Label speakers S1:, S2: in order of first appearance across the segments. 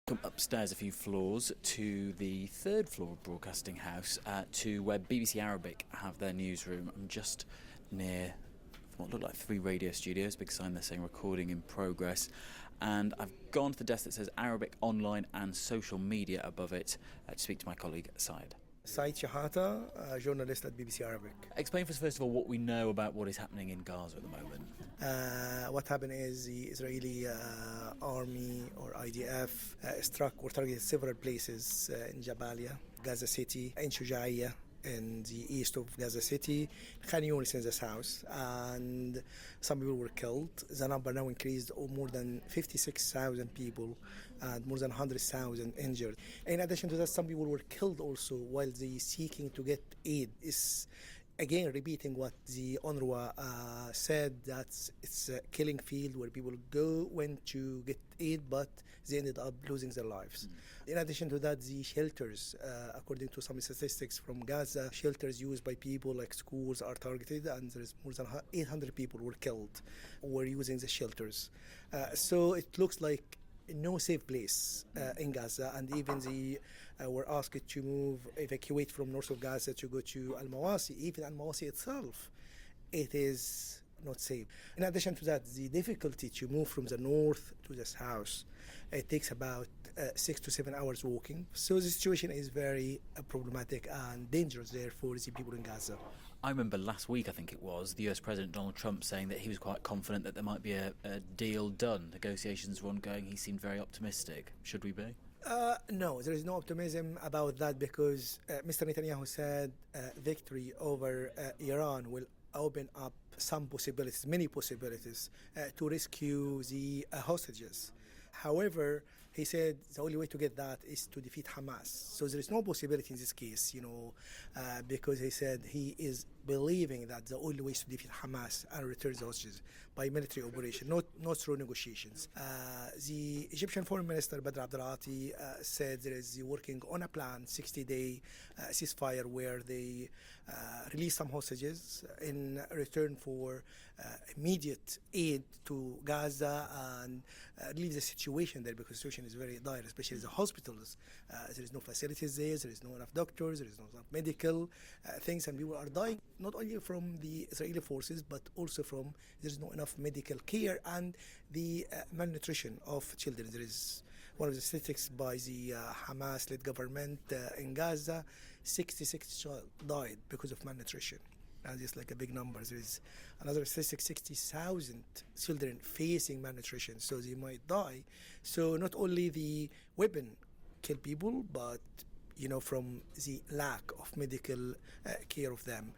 S1: Come upstairs a few floors to the third floor of Broadcasting House, to where BBC Arabic have their newsroom. I'm just near what look like 3 radio studios, big sign there saying recording in progress, and I've gone to the desk that says Arabic Online and Social Media above it to speak to my colleague Syed.
S2: Shehata, a journalist at BBC Arabic.
S1: Explain for us first of all what we know about what is happening in Gaza at the moment.
S2: What happened is the Israeli army or IDF struck or targeted several places in Jabalia, Gaza City, in Shujaiya, in the east of Gaza City, Khan Yunis in the south, and some people were killed. The number now increased to more than 56,000 people and more than 100,000 injured. In addition to that, some people were killed also while they seeking to get aid. Is again repeating what the UNRWA said, that it's a killing field where people went to get aid, but they ended up losing their lives. In addition to that, the shelters, according to some statistics from Gaza, shelters used by people like schools are targeted, and there's more than 800 people were killed who were using the shelters. So it looks like no safe place in Gaza, and even they were asked to evacuate from north of Gaza to go to Al-Mawasi. Even Al-Mawasi itself, it is not safe. In addition to that, the difficulty to move from the north to the south, it takes about 6 to 7 hours walking. So the situation is very problematic and dangerous there for the people in Gaza.
S1: I remember last week, I think it was, the US President Donald Trump saying that he was quite confident that there might be a deal done. Negotiations were ongoing. He seemed very optimistic. Should we be?
S2: No, there is no optimism about that, because Mr. Netanyahu said victory over Iran will open up some possibilities, many possibilities, to rescue the hostages. However, he said the only way to get that is to defeat Hamas. So there is no possibility in this case, because he said he is believing that the only way is to defeat Hamas and return the hostages by military operation, not through negotiations. The Egyptian Foreign Minister Badr Abdelati said there is working on a plan, 60-day ceasefire, where they release some hostages in return for immediate aid to Gaza and relieve the situation there, because the situation is very dire, especially the hospitals. There is no facilities there is no enough doctors, there is no enough medical things, and people are dying not only from the Israeli forces but also from there is no enough medical care and the malnutrition of children. There is one of the statistics by the Hamas-led government in Gaza, 66 children died because of malnutrition. And it's like a big number. There is another statistic, 60,000 children facing malnutrition, so they might die. So not only the weapon kill people, but from the lack of medical care of them.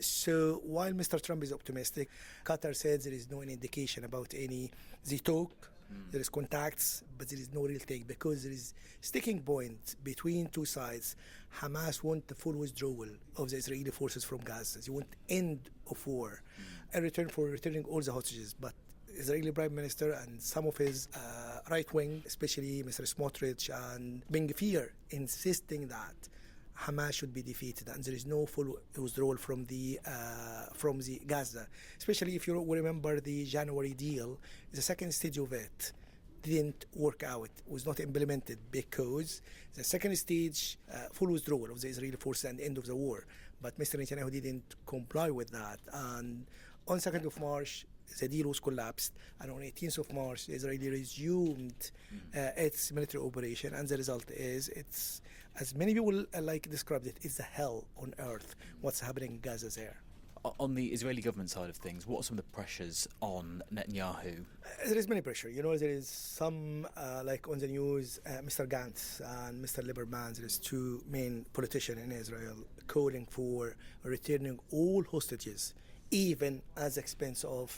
S2: So while Mr. Trump is optimistic, Qatar says there is no indication about they talk. There is contacts, but there is no real take, because there is sticking point between two sides. Hamas want the full withdrawal of the Israeli forces from Gaza. They want end of war in return for returning all the hostages. But Israeli Prime Minister and some of his right wing, especially Mr. Smotrich and Ben Gvir, insisting that Hamas should be defeated and there is no full withdrawal from the Gaza. Especially if you remember the January deal, the second stage of it didn't work out, was not implemented, because the second stage, full withdrawal of the Israeli forces and end of the war. But Mr. Netanyahu didn't comply with that. And on 2nd of March, the deal was collapsed, and on 18th of March, Israel resumed its military operation, and the result is, it's, as many people described it, it's a hell on earth what's happening in Gaza there.
S1: On the Israeli government side of things, what are some of the pressures on Netanyahu?
S2: There is many pressure. There is some, like on the news, Mr. Gantz and Mr. Lieberman, there is two main politicians in Israel calling for returning all hostages, even at the expense of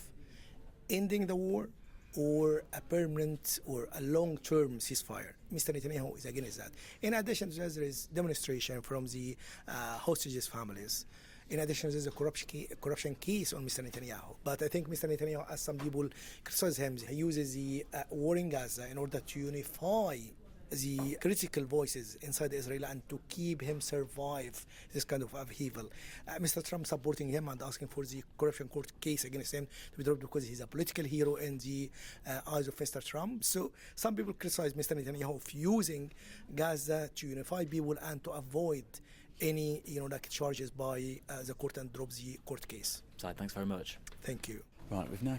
S2: ending the war or a permanent or a long-term ceasefire. Mr. Netanyahu is against that. In addition to that, there is demonstration from the hostages' families. In addition, there's a corruption case on Mr. Netanyahu. But I think Mr. Netanyahu, as some people criticize him, he uses the war in Gaza in order to unify the critical voices inside Israel and to keep him survive this kind of upheaval. Mr. Trump supporting him and asking for the corruption court case against him to be dropped because he's a political hero in the eyes of Mr. Trump. So some people criticize Mr. Netanyahu of using Gaza to unify people and to avoid any charges by the court and drop the court case.
S1: So thanks very much.
S2: Thank you.
S1: Right, we've now